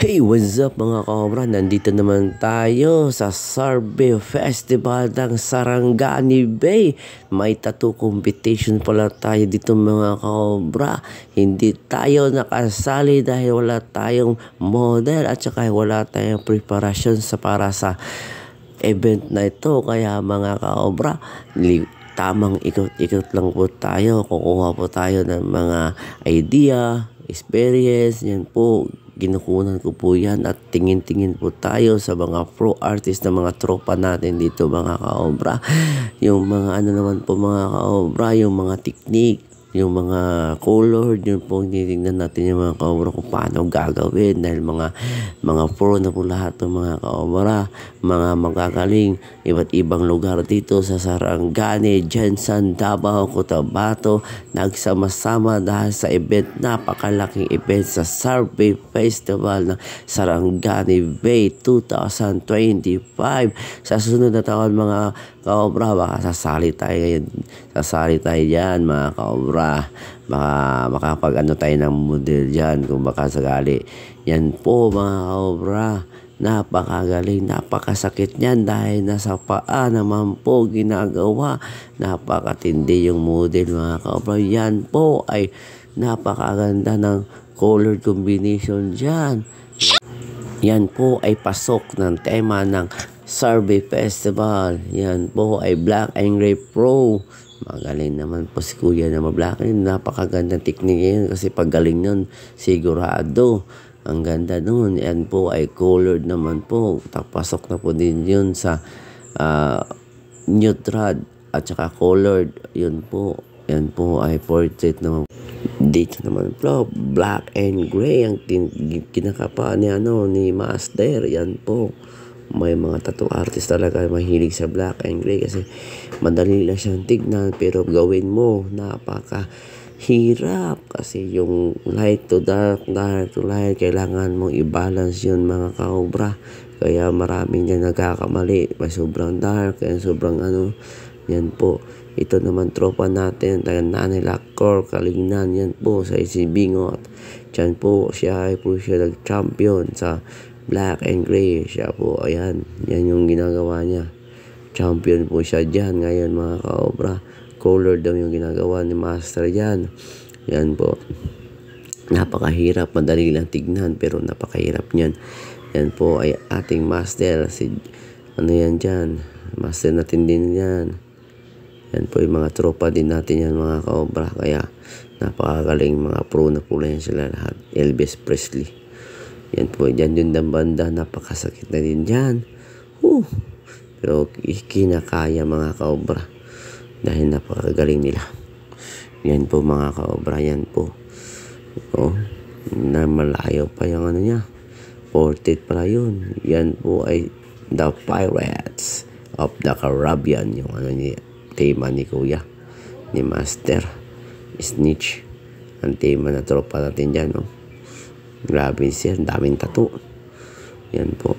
Hey, what's up mga kaobra? Nandito naman tayo sa Survey Festival ng Sarangani Bay. May tattoo competition pala tayo dito mga kaobra. Hindi tayo nakasali dahil wala tayong model at saka wala tayong preparasyon para sa event na ito. Kaya mga kaobra, tamang ikot-ikot lang po tayo. Kukuha po tayo ng mga idea, experience, yan po. Ginukunan ko po yan at tingin-tingin po tayo sa mga pro artist na mga tropa natin dito mga kaobra. Yung mga ano naman po mga kaobra, yung mga technique, yung mga color, yun po tinitingnan natin yung mga kaobra kung paano gagawin dahil mga pro na po lahat ng mga kaobra, mga magagaling iba't ibang lugar dito sa Sarangani, Jensan, Davao, Cotabato, nagsama-sama dahil sa event, napakalaking event sa Survey Festival ng Sarangani Bay 2025. Sa sunod na taon mga kaobra, baka sasali tayo dyan mga kaobra. Baka makapag-ano tayo ng model dyan kung baka sakali. Yan po mga kaobra, napakagaling, napakasakit niyan dahil nasa paa naman po ginagawa. Napakatindi yung model mga kaobra. Yan po ay napakaganda ng color combination dyan. Yan po ay pasok ng tema ng Survey Festival. Yan po ay Black and Gray Pro. Magaling naman po si kuya na ma-black. Napakaganda technique yun kasi paggaling nun sigurado. Ang ganda nun. Yan po ay colored naman po. Pasok na po din yun sa neutral at saka colored. Yun po. Yan po ay portrait naman. Dito naman po black and gray ang kinakapa ni Master. Yan po. May mga tattoo artist talaga mahilig sa black and gray kasi madali lang siyang tignan, pero gawin mo napakahirap kasi yung light to dark, dark to light, kailangan mong i-balance yun mga kaobra. Kaya maraming dyan nagkakamali, may sobrang dark and sobrang yan po. Ito naman tropa natin, taga Nanay Lacor, Kalignan, yan po sa Isibingot. Diyan po siya nag-champion sa black and gray. Siya po, ayan, yan yung ginagawa niya. Champion po siya dyan ngayon mga kaobra. Color daw yung ginagawa ni Master dyan. Yan po. Napakahirap, madali lang tignan pero napakahirap niyan. Yan po ay ating Master. Yan dyan. Master natin din yan. Yan po yung mga tropa din natin yan mga kaobra. Kaya napakagaling, mga pro na po yan sila lahat. Elvis Presley. Yan po, dyan yung banda, napakasakit na din dyan. Pero kinakaya mga kaobra dahil napakagaling nila. Yan po mga kaobra, yan po. Na malayo pa yung niya. Portrait pala yun. Yan po ay The Pirates of the Caribbean. Yung niya, tema ni kuya, ni Master Snitch. Ang tema na tropa natin dyan, Grabe siya, daming tattoo. Yan po.